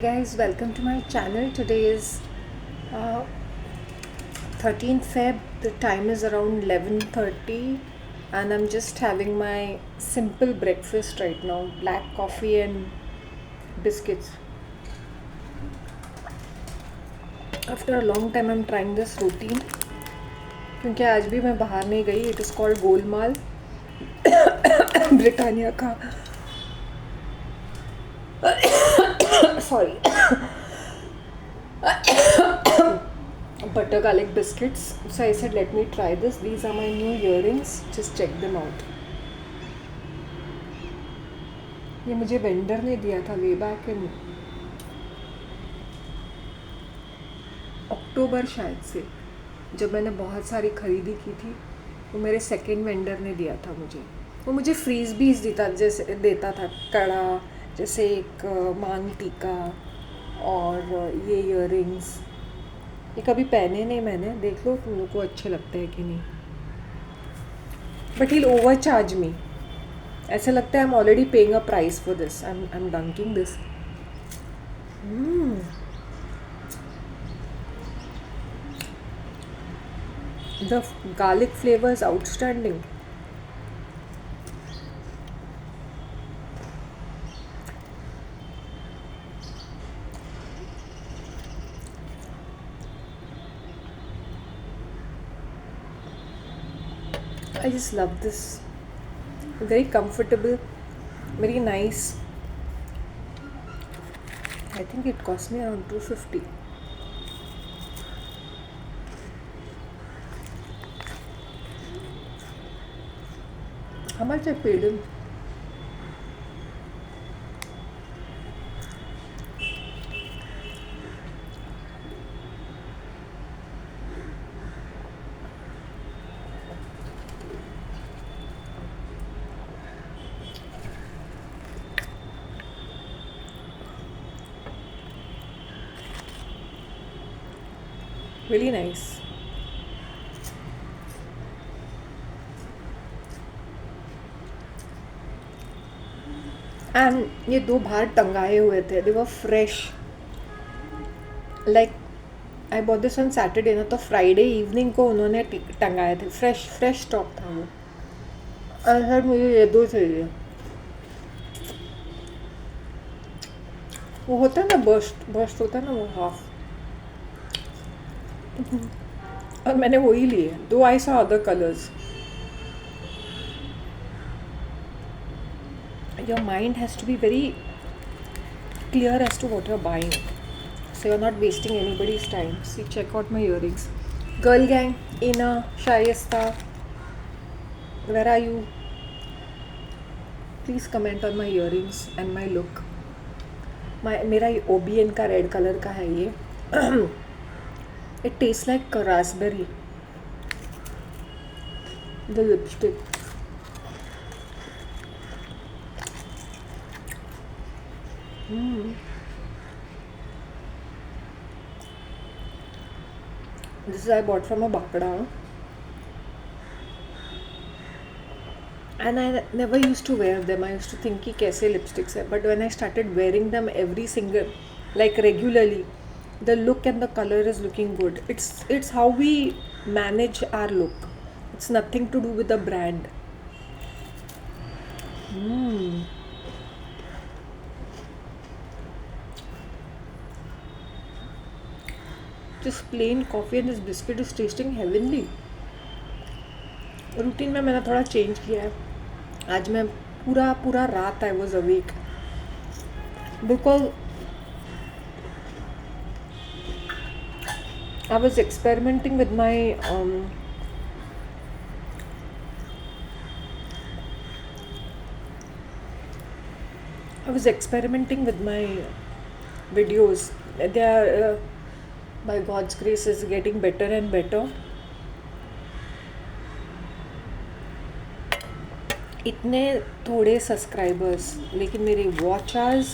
Guys, welcome to my channel. Today is uh, 13th Feb. The time is around 11:30 and I'm just having my simple breakfast right now. Black coffee and biscuits. After a long time I'm trying this routine क्योंकि आज भी मैं बाहर नहीं गई. It is called Golmaal Britannia का sorry butter garlic biscuits. So I said let me try this. These are my new earrings. Just check them out. ये मुझे वेंडर ने दिया था वे बैक इन अक्टूबर शायद से, जब मैंने बहुत सारी खरीदी की थी. वो मेरे सेकंड वेंडर ने दिया था मुझे. वो मुझे फ्रीज बीज देता था कड़ा, जैसे एक मांग टीका और ये इयररिंग्स. ये कभी पहने नहीं मैंने. देख लो तुम लोग को अच्छे लगते हैं कि नहीं. बट ही ओवर चार्ज मी. ऐसा लगता है I am already paying a price for this. I am dunking this. The garlic flavor is outstanding. I just love this. Very comfortable, very nice. I think it cost me around 250. How much I paid him? Really nice. And ये दो बाहर टंगाए हुए थे. They were fresh. Like I bought this on Saturday ना, तो Friday evening को उन्होंने टंगाए थे. फ्रेश स्टॉक था वो. सर मुझे ये दो चाहिए. वो होता है ना बर्स्ट होता है ना, वो हाफ. और मैंने वही लिए. दो I saw other colours. Your mind has to be very clear as to what you're buying, so you're not wasting anybody's time. See, check out my earrings. Girl gang, Ina, Shayesta, where are you? Please comment on my earrings and my look. मेरा OBN का red colour का है ये. It tastes like raspberry. The lipstick. This I bought from a bakda, and I never used to wear them. I used to think कि कैसे lipsticks है, but when I started wearing them every single, like regularly, the look and the color is looking good. It's how we manage our look. It's nothing to do with the brand. Just plain coffee and this biscuit is tasting heavenly. Routine में मैंने थोड़ा change किया है. आज मैं पूरा रात I was awake because I was experimenting with my videos. They are by God's grace is getting better and better. इतने थोड़े सब्सक्राइबर्स, लेकिन मेरे वॉच आवर्स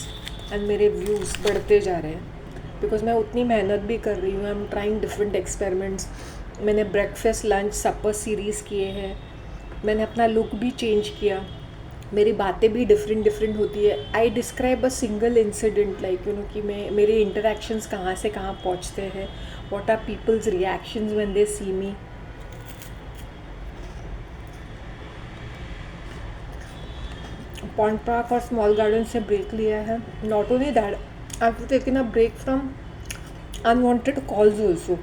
एंड मेरे व्यूज़ बढ़ते जा रहे हैं बिकॉज मैं उतनी मेहनत भी कर रही हूँ. I am trying different experiments. मैंने ब्रेकफास्ट लंच सपर सीरीज़ किए हैं. मैंने अपना लुक भी चेंज किया. मेरी बातें भी डिफरेंट डिफरेंट होती है. I describe a single incident like कि मैं मेरे इंटरेक्शंस कहाँ से कहाँ पहुँचते हैं. What are peoples reactions when they see me. Pond park और स्मॉल गार्डन से ब्रेक लिया है. Not only that, I have taken a break from unwanted calls also.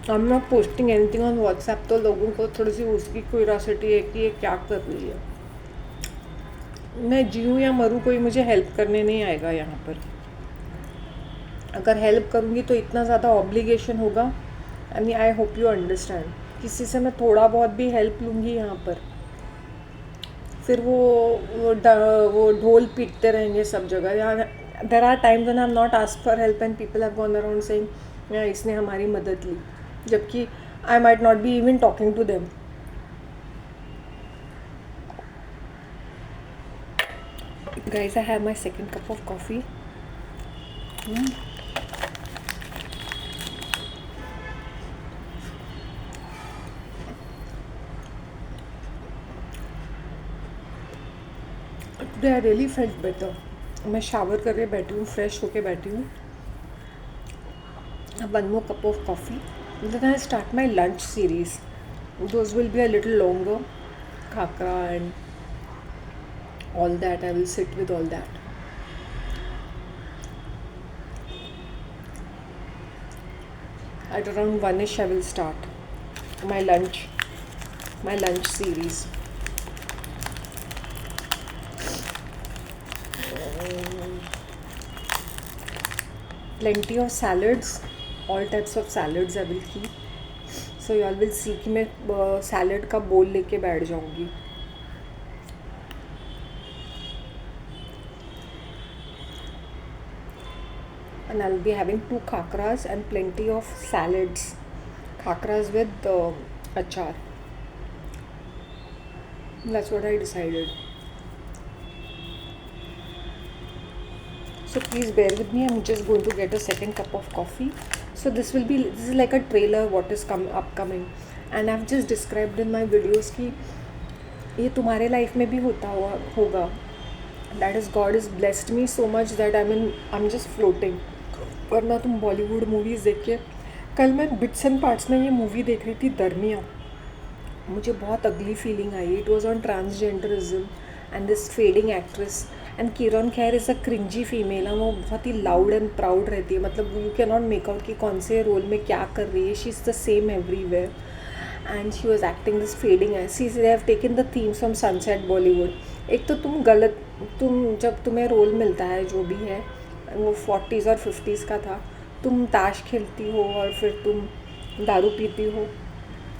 I am not posting anything on WhatsApp, तो लोगों को थोड़ी सी उसकी curiosity है कि ये क्या कर रही है. मैं जीऊँ या मरूँ, कोई मुझे हेल्प करने नहीं आएगा यहाँ पर. अगर हेल्प करूँगी तो इतना ज़्यादा ऑब्लिगेशन होगा. And I hope you understand. किसी से मैं थोड़ा बहुत भी हेल्प लूँगी यहाँ पर, फिर वो ढोल पीटते रहेंगे सब जगह. यहाँ there are times when I have not asked for help and people have gone around saying इसने हमारी मदद ली, जबकि I might not be even talking to them. Guys, I have my second cup of coffee. Today I really felt better. मैं shower करके बैठी हूँ, fresh होके बैठी हूँ. One more cup of coffee. Then I'll start my lunch series. Those will be a little longer. Khakra and all that. I will sit with all that. At around 1ish I will start my lunch series. Plenty of salads, all types of salads I will keep. So you all will see कि मैं salad का बोल लेके बैठ जाऊँगी. And I'll be having 2 khakras and plenty of salads. Khakras with achar. That's what I decided. So please bear with me. I'm just going to get a second cup of coffee. So this is like a trailer what is upcoming. And I've just described in my videos कि ये तुम्हारे life में भी होगा. That is, God has blessed me so much that I'm just floating. वरना तुम Bollywood movies देख के, कल मैं बिट्स एंड पार्ट्स में ये मूवी देख रही थी दरमिया. मुझे बहुत अगली फीलिंग आई. It was on transgenderism and this fading actress. And Kiran Kher is a cringey female. वो बहुत ही लाउड एंड प्राउड रहती है. मतलब you can not make out कि कौन से रोल में क्या कर रही है. She is the same everywhere. And she was acting this fading age see they have taken the themes from sunset Bollywood. एक तो तुम जब तुम्हें रोल मिलता है जो भी है, वो 40s और 50s का था, तुम ताश खेलती हो और फिर तुम दारू पीती हो.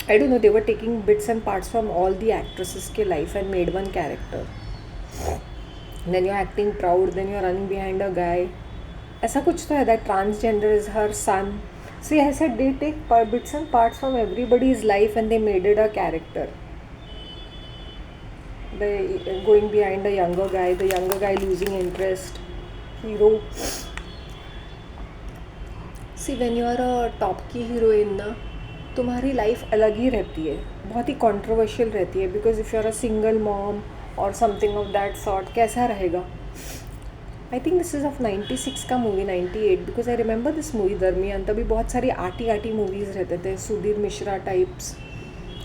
I don't know, they were taking bits and parts from all the actresses के life and made one character. Then you are acting proud, then you are running behind a guy. ऐसा कुछ तो है that transgender is her son. So ऐसे they take bits and parts from everybody's life and they made it a character. Going behind a younger guy losing interest, hero. See, when you are a top की heroine ना, तुम्हारी life अलग ही रहती है, बहुत ही controversial रहती है. Because if you are a single mom और समथिंग ऑफ दैट सॉर्ट, कैसा रहेगा. I think this is of 96 का movie, 98. Because I remember this movie दरमियान. तभी बहुत सारी आर्टी मूवीज़ रहते थे, सुधीर मिश्रा टाइप्स,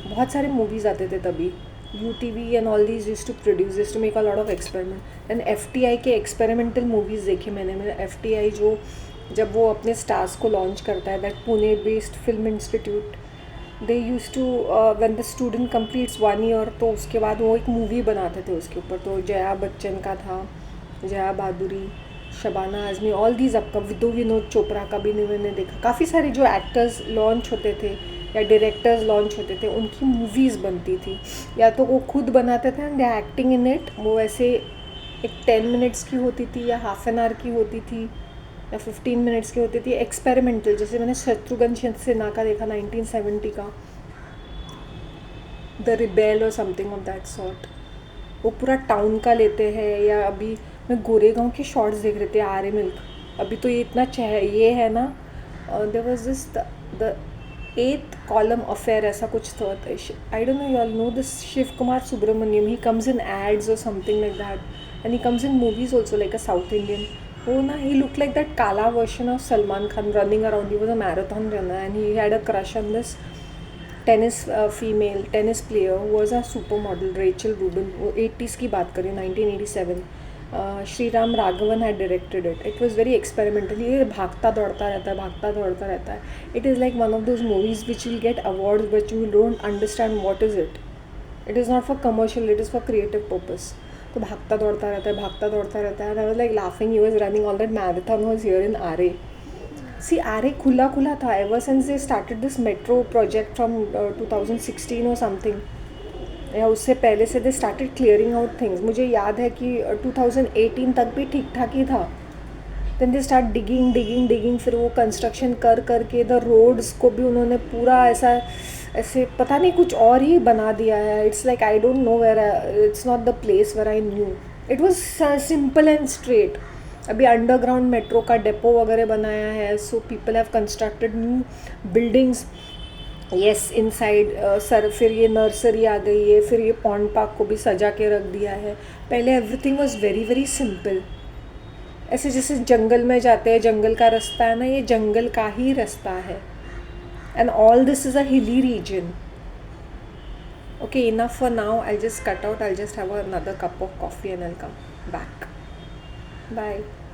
बहुत सारे मूवीज़ आते थे तभी. UTV and all these used to produce, used to make a lot of experiment. And FTI के एक्सपेरिमेंटल मूवीज़ देखे मैंने. FTI जो जब वो अपने स्टार्स को लॉन्च करता है, that Pune based film institute, they use to when the student completes 1 year, तो उसके बाद वो एक मूवी बनाते थे उसके ऊपर. तो जया बच्चन का था, जया बहादुरी, शबाना आज़मी, ऑल दीज विनोद चोपड़ा का भी मैंने देखा. काफ़ी सारे जो एक्टर्स लॉन्च होते थे या डायरेक्टर्स लॉन्च होते थे, उनकी मूवीज़ बनती थी. या तो वो खुद बनाते थे and they acting in it. वो ऐसे एक 10 मिनट्स की होती थी या हाफ एन आवर की होती थी या 15 मिनट्स की होती थी, एक्सपेरिमेंटल. जैसे मैंने शत्रुघ्न सिन्हा का देखा 1970 का, द रिबेल और समथिंग ऑफ दैट सॉर्ट. वो पूरा टाउन का लेते हैं. या अभी मैं गोरेगांव के शॉर्ट्स देख रहे थे, आर्य मिल्क. अभी तो ये इतना ये है ना, there was this the eighth column affair, ऐसा कुछ था. I don't know, you all know this Shiv Kumar Subramaniam. He comes in ads or something like that, and he comes in movies also like a South Indian. वो ना, he looked like that Kala version of Salman Khan running around. He was a marathon runner and he had a crush on this female tennis player who was a supermodel, Rachel Rubin. वो 80s की बात करें, 1987. Shri Ram Raghavan had directed it. It was very experimental. ये भागता दौड़ता रहता है, भागता दौड़ता रहता है. It is like one of those movies which will get awards but you don't understand what is it. It is not for commercial, it is for creative purpose. तो भागता दौड़ता रहता है, भागता दौड़ता रहता है. And I was like laughing. He was running all that marathon was here in RA. See, RA खुला खुला था ever since they started this metro project from 2016 or something. या उससे पहले से they started clearing out things. मुझे याद है कि 2018 तक भी ठीक ठाक ही था. Then they start digging digging digging. फिर वो कंस्ट्रक्शन कर करके द रोड्स को भी उन्होंने पूरा ऐसे पता नहीं कुछ और ही बना दिया है. It's like I don't know where, it's not the place where I knew. It was simple and straight. अभी अंडरग्राउंड मेट्रो का डेपो वगैरह बनाया है. So people have constructed new buildings. Yes, inside sir फिर ये नर्सरी आ गई है. फिर ये पॉन्ड पार्क को भी सजा के रख दिया है. पहले everything was very very simple. ऐसे जैसे जंगल में जाते हैं, जंगल का रास्ता है ना, ये जंगल का ही रास्ता है. And all this is a hilly region. Okay, enough for now. I'll just cut out. I'll just have another cup of coffee and I'll come back. Bye.